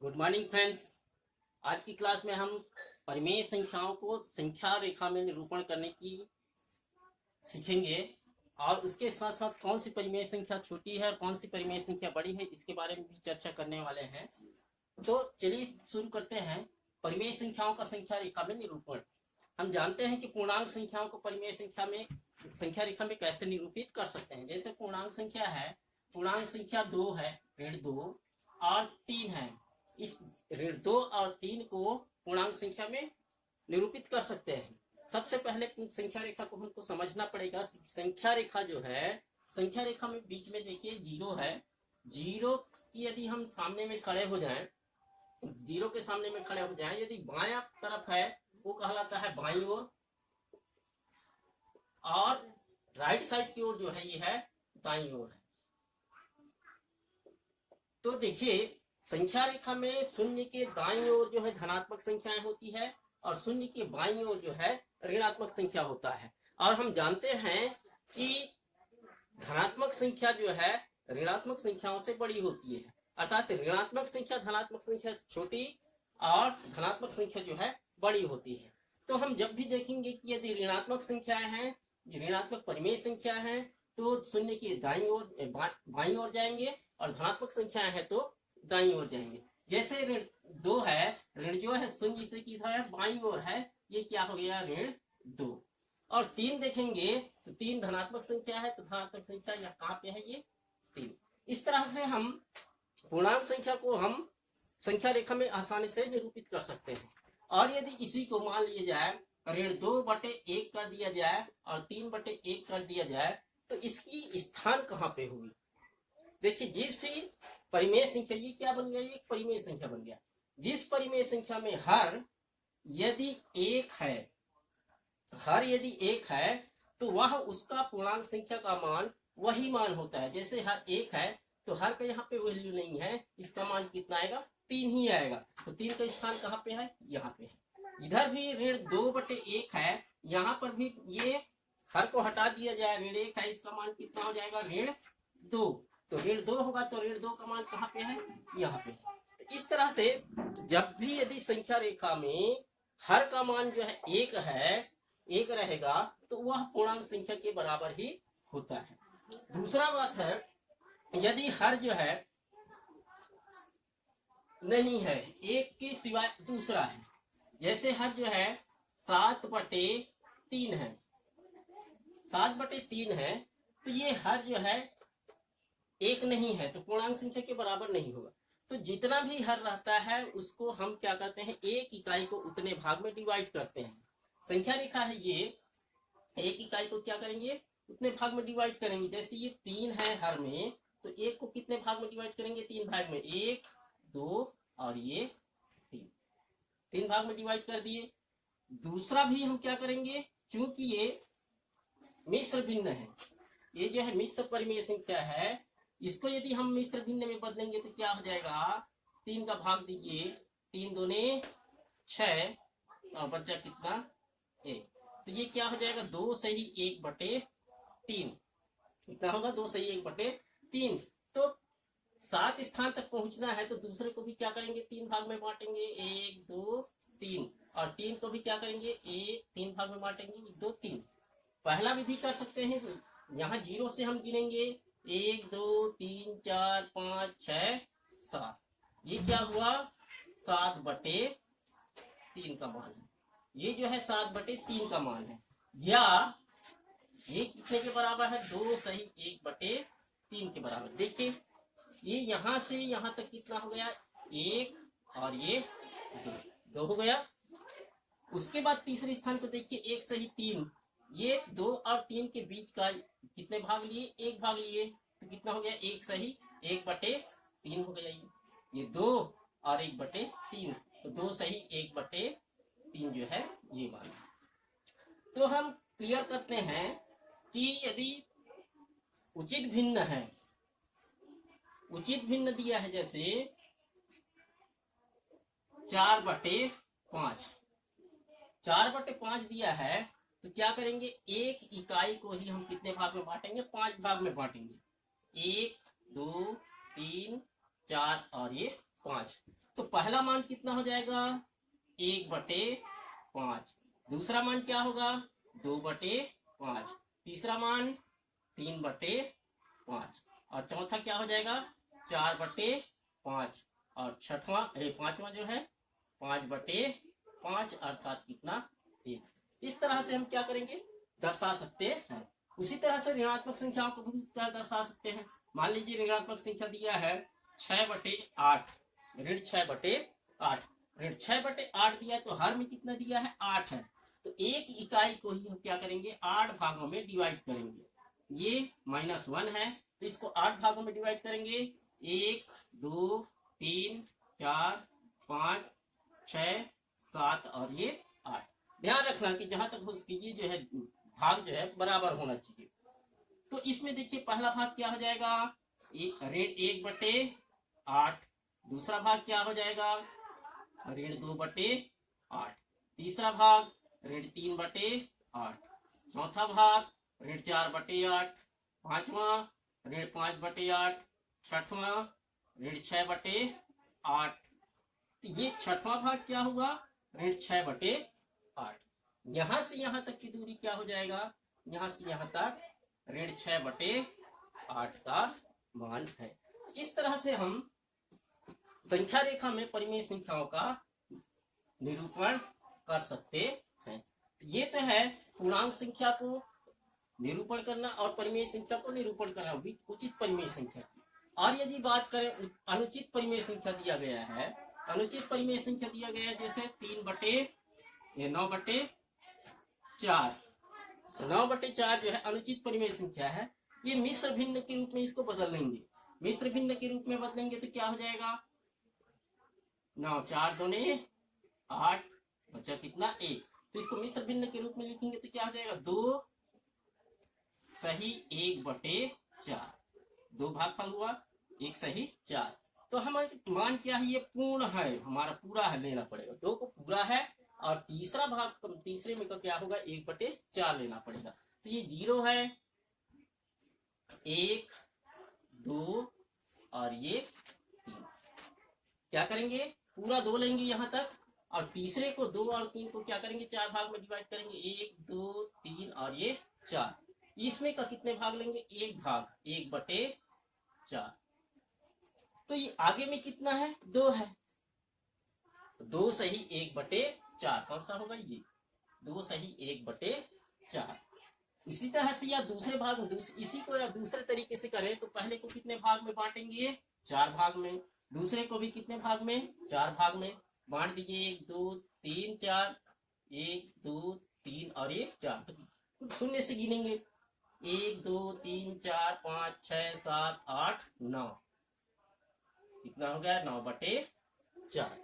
Good morning friends. आज की class में हम परिमेय संख्याओं को संख्या रेखा में निरूपण करने की सीखेंगे और उसके साथ साथ कौन सी परिमेय संख्या छोटी है और कौन सी परिमेय संख्या बड़ी है इसके बारे में भी चर्चा करने वाले हैं। तो चलिए शुरू करते हैं। परिमेय संख्याओं का संख्या रेखा में निरूपण। हम जानते हैं कि पूर्णांक संख्याओं को परिमेय संख्या रेखा में कैसे निरूपित कर सकते हैं। जैसे पूर्णांक संख्या है, पूर्णांक संख्या 2 है, 2 और 3 है। इस 2 और 3 को पूर्णांक संख्या में निरूपित कर सकते हैं। सबसे पहले संख्या रेखा को हमको समझना पड़ेगा। संख्या रेखा जो है, संख्या रेखा में बीच में देखिए 0 है। 0 की यदि हम सामने में खड़े हो जाएं, 0 के सामने में खड़े हो जाएं, यदि बायां तरफ है वो कहलाता है बाईं ओर और राइट साइड की ओर जो है ये है दाईं ओर है। तो देखिए संख्या रेखा में शून्य के दाईं ओर जो है धनात्मक संख्याएं होती है और शून्य के बाईं ओर जो है ऋणात्मक संख्या होता है। और हम जानते हैं कि धनात्मक संख्या जो है ऋणात्मक संख्याओं से बड़ी होती है, अर्थात ऋणात्मक संख्या धनात्मक संख्या छोटी और धनात्मक संख्या जो है बड़ी होती है। तो हम जब भी देखेंगे कि यदि ऋणात्मक संख्याएं हैं, ऋणात्मक परिमेय संख्या है, तो शून्य की दाईं ओर बाईं ओर जाएंगे और धनात्मक संख्याएं हैं तो दाईं ओर जाएंगे। जैसे ऋण 2 है, ऋण जो है शून्य से की है बाईं ओर है, ये क्या हो गया ऋण 2। और 3 देखेंगे तो 3 धनात्मक संख्या है, तो धनात्मक संख्या या कहाँ पे है ये 3। इस तरह से हम पूर्णांक संख्या को हम संख्या रेखा में आसानी से निरूपित कर सकते हैं। और यदि इसी को मान लिया जाए ऋण 2/1 कर दिया जाए और 3/1 कर दिया जाए तो इसकी स्थान कहाँ पे होगी। देखिए जिस भी परिमेय संख्या, ये क्या बन गया, एक परिमेय संख्या बन गया। जिस परिमेय संख्या में हर यदि 1 है, हर यदि 1 है तो वह उसका पूर्णांक संख्या का मान वही मान होता है। जैसे हर 1 है तो हर का यहाँ पे वैल्यू नहीं है, इसका मान कितना आएगा 3 ही आएगा। तो 3 का स्थान कहाँ पे है, यहाँ पे है। इधर भी ऋण 2/1 है, यहाँ पर भी ये हर को हटा दिया जाए, ऋण 1 है, इसका मान कितना हो जाएगा ऋण 2। तो ऋण 2 होगा तो ऋण 2 का मान कहाँ पे है, यहाँ पे है। तो इस तरह से जब भी यदि संख्या रेखा में हर का मान जो है 1 है, 1 रहेगा तो वह पूर्णांक संख्या के बराबर ही होता है। दूसरा बात है, यदि हर जो है नहीं है, 1 के सिवाय दूसरा है, जैसे हर जो है 7/3 है, 7/3 है, तो ये हर जो है 1 नहीं है तो पूर्णांक संख्या के बराबर नहीं होगा। तो जितना भी हर रहता है उसको हम क्या करते हैं, एक इकाई को उतने भाग में डिवाइड करते हैं। संख्या रेखा है ये, एक इकाई को क्या करेंगे, उतने भाग में डिवाइड करेंगे। जैसे ये 3 है हर में, तो 1 को कितने भाग में डिवाइड करेंगे, 3 भाग में, 1 2 और ये 3 भाग में डिवाइड कर दिए। दूसरा भी हम क्या करेंगे, चूंकि ये मिश्र भिन्न है, ये जो है मिश्र परिमेय संख्या है, इसको यदि हम मिश्र भिन्न में बदलेंगे तो क्या हो जाएगा, 3 का भाग दीजिए, 3 दूने 6 और बचा कितना 1। तो ये क्या हो जाएगा 2 सही 1/3। कितना होगा 2 सही 1/3। तो 7 स्थान तक पहुंचना है तो दूसरे को भी क्या करेंगे, 3 भाग में बांटेंगे, 1 2 3। और 3 को भी क्या करेंगे, 3 भाग में बांटेंगे, 1 2 3। पहला विधि कर सकते हैं, यहाँ 0 से हम गिनेंगे, 1 2 3 4 5 6 7। ये क्या हुआ 7/3 का मान है। ये जो है 7/3 का मान है, या ये कितने के बराबर है, 2 सही 1/3 के बराबर। देखिए ये यहाँ से यहाँ तक कितना हो गया, 1 और ये 2 हो गया। उसके बाद तीसरे स्थान को देखिए, 1 सही 3, ये 2 और 3 के बीच का कितने भाग लिए, 1 भाग लिए, तो कितना हो गया 1 सही 1/3 हो गया। ये 2 और 1/3, तो 2 सही 1/3 जो है ये मान। तो हम क्लियर करते हैं कि यदि उचित भिन्न है, उचित भिन्न दिया है, जैसे 4/5, 4/5 दिया है, तो क्या करेंगे, एक इकाई को ही हम कितने भाग में बांटेंगे, 5 भाग में बांटेंगे, 1 2 3 4 और ये 5। तो पहला मान कितना हो जाएगा 1/5, दूसरा मान क्या होगा 2/5, तीसरा मान 3/5 और चौथा क्या हो जाएगा 4/5 और छठवां पांचवा जो है 5/5 अर्थात कितना 1। इस तरह से हम क्या करेंगे दर्शा सकते हैं। उसी तरह से ऋणात्मक संख्याओं को भी इस तरह दर्शा सकते हैं। मान लीजिए ऋणात्मक संख्या दिया है 6/8, ऋण 6/8, ऋण 6/8 दिया है तो हर में कितना दिया है 8 है। तो एक इकाई को ही हम क्या करेंगे 8 भागों में डिवाइड करेंगे। ये -1 है तो इसको 8 भागों में डिवाइड करेंगे 1 2 3 4 5 6 7 और ये 8। ध्यान रखना कि जहां तक हो सके ये जो है भाग जो है बराबर होना चाहिए। तो इसमें देखिए पहला भाग क्या हो जाएगा ऋण 1/8, दूसरा भाग क्या हो जाएगा ऋण 2/8, तीसरा भाग ऋण 3/8, चौथा भाग ऋण 4/8, पांचवा ऋण 5/8, छठवां ऋण 6/8। ये छठवां भाग क्या हुआ ऋण 6/8। यहां से यहां तक की दूरी क्या हो जाएगा यहां से यहां तक ऋण 6/8 का मान है। इस तरह से हम संख्या रेखा में परिमेय संख्याओं का निरूपण कर सकते हैं। ये तो है पूर्णांक संख्या को निरूपण करना और परिमेय संख्या को निरूपण करना उचित परिमेय संख्या की। और यदि बात करें अनुचित परिमेय संख्या दिया गया है, अनुचित परिमेय संख्या दिया गया है जैसे 9/4 जो है अनुचित परिमेय संख्या है। ये मिश्र भिन्न के रूप में इसको बदल लेंगे। मिश्र भिन्न के रूप में बदलेंगे तो क्या हो जाएगा 9 4 दूने 8 बचा कितना 1। तो इसको मिश्र भिन्न के रूप में लिखेंगे तो क्या हो जाएगा 2 सही 1/4, 2 भागफल हुआ 1 सही 4। तो हमारा मान क्या है ये पूर्ण है, हमारा पूरा है लेना पड़ेगा, 2 को पूरा है और तीसरा भाग तीसरे में का क्या होगा 1/4 लेना पड़ेगा। तो ये 0 है 1 2 और ये 3। क्या करेंगे पूरा 2 लेंगे यहां तक और तीसरे को 2 और 3 को क्या करेंगे 4 भाग में डिवाइड करेंगे 1 2 3 और ये 4। इसमें का कितने भाग लेंगे 1 भाग 1/4। तो ये आगे में कितना है 2 है, 2 सही 1/4 कौन सा होगा ये 2 सही 1/4। इसी तरह से या दूसरे भाग में इसी को या दूसरे तरीके से करें तो पहले को कितने भाग में बांटेंगे 4 भाग में, दूसरे को भी कितने भाग में 4 भाग में बांट दीजिए 1 2 3 4 1 2 3 और ये 4। तो शून्य से गिनेंगे 1 2 3 4 5 6 7 8 9 कितना हो गया 9/4।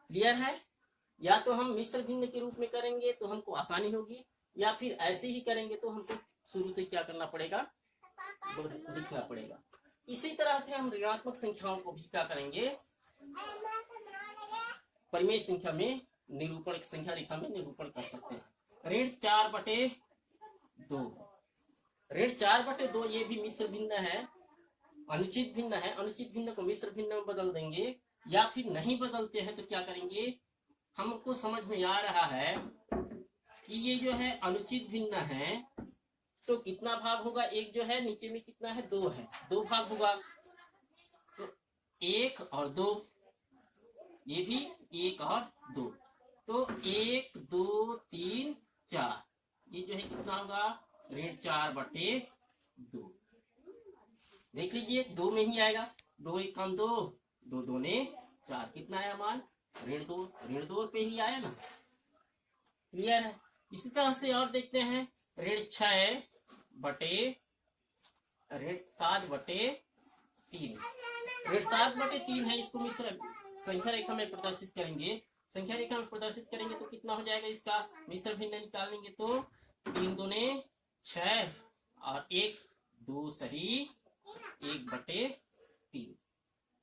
क्लियर है। या तो हम मिश्र भिन्न के रूप में करेंगे तो हमको आसानी होगी या फिर ऐसे ही करेंगे तो हमको शुरू से क्या करना पड़ेगा लिखना पड़ेगा। इसी तरह से हम ऋणात्मक संख्याओं को भी क्या करेंगे परिमेय संख्या में निरूपण संख्या रेखा में निरूपण कर सकते हैं। ऋण 4/2, ऋण 4/2 ये भी मिश्र भिन्न है, अनुचित भिन्न है। अनुचित भिन्न को मिश्र भिन्न में बदल देंगे या फिर नहीं बदलते हैं तो क्या करेंगे हमको समझ में आ रहा है कि ये जो है अनुचित भिन्न है तो कितना भाग होगा एक जो है नीचे में कितना है 2 है, 2 भाग होगा तो 1 और 2, ये भी 1 और 2 तो 1 2 3 4 ये जो है कितना होगा ऋण 4/2। देख लीजिए 2 में ही आएगा 2 1 कम 2 2 दूने 4 कितना आया मान ऋण 2 पे ही आया ना। क्लियर है। इसी तरह से और देखते हैं ऋण 7/3, ऋण 7/3 है। इसको मिश्र संख्या रेखा में प्रदर्शित करेंगे, संख्या रेखा में प्रदर्शित करेंगे तो कितना हो जाएगा इसका मिश्र भिन्न निकालेंगे तो 3 दूने 6 और 1 2 सही 1/3,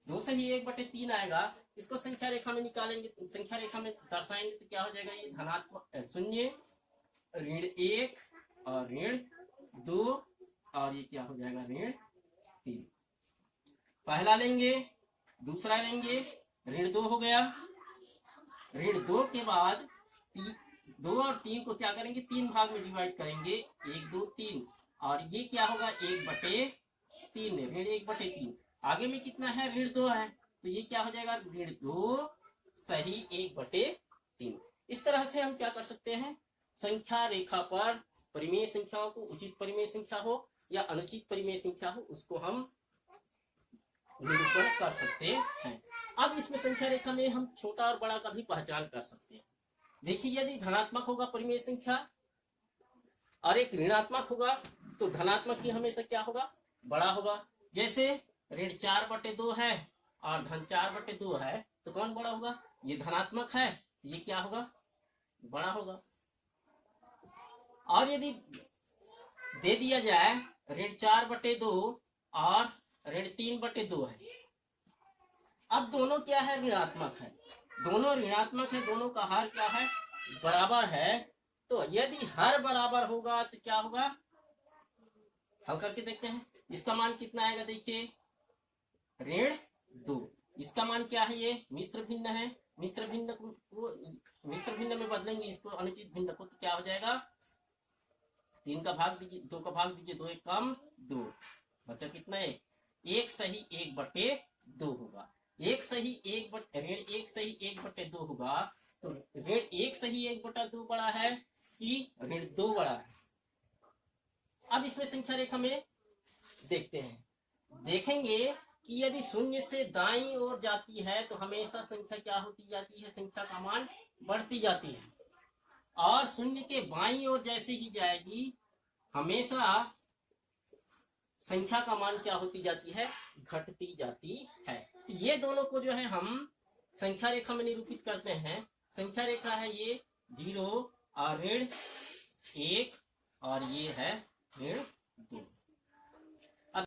2 सही 1/3 आएगा। इसको संख्या रेखा में निकालेंगे, संख्या रेखा में दर्शाएंगे तो क्या हो जाएगा ये धनात्मक 0 ऋण 1 और ऋण 2 और ये क्या हो जाएगा ऋण 3। पहला लेंगे दूसरा लेंगे ऋण 2 हो गया। ऋण 2 के बाद 2 और 3 को क्या करेंगे, 3 भाग में डिवाइड करेंगे, 1 2 3, और ये क्या होगा 1/3, ऋण 1/3। आगे में कितना है, ऋण 2 है, तो ये क्या हो जाएगा, ऋण 2 सही 1/3। इस तरह से हम क्या कर सकते हैं, संख्या रेखा पर परिमेय संख्याओं को, उचित परिमेय संख्या हो या अनुचित परिमेय संख्या हो, उसको हम निरूपण कर सकते हैं। अब इसमें संख्या रेखा में हम छोटा और बड़ा का भी पहचान कर सकते हैं। देखिए, यदि धनात्मक होगा परिमेय संख्या और एक ऋणात्मक होगा, तो धनात्मक ही हमेशा क्या होगा, बड़ा होगा। जैसे ऋण 4/2 है और धन 4/2 है, तो कौन बड़ा होगा, ये धनात्मक है, ये क्या होगा, बड़ा होगा। और यदि दे दिया जाए ऋण 4/2 और ऋण 3/2 है, अब दोनों क्या है, ऋणात्मक है, दोनों ऋणात्मक है, दोनों का हर क्या है, बराबर है। तो यदि हर बराबर होगा तो क्या होगा, हल करके देखते हैं। इसका मान कितना आएगा, देखिए ऋण 2, इसका मान क्या है, ये मिश्र भिन्न है, मिश्र भिन्न में बदलेंगे इसको अनुचित भिन्न को, तो क्या हो जाएगा, 3 का भाग दीजिए, 2 का भाग दीजिए, 2 1 कम 2, बचा कितना है, 1 सही 1/2 होगा। ऋण 1 सही 1/2 होगा, तो ऋण 1 सही 1/2 बड़ा है कि ऋण 2 बड़ा है। अब इसमें संख्या रेखा में देखते हैं, देखेंगे कि यदि शून्य से दाईं ओर जाती है तो हमेशा संख्या क्या होती जाती है, संख्या का मान बढ़ती जाती है, और शून्य के बाईं ओर जैसे ही जाएगी हमेशा संख्या का मान क्या होती जाती है, घटती जाती है। ये दोनों को जो है हम संख्या रेखा में निरूपित करते हैं। संख्या रेखा है ये 0 और ऋण 1 और ये है ऋण 2।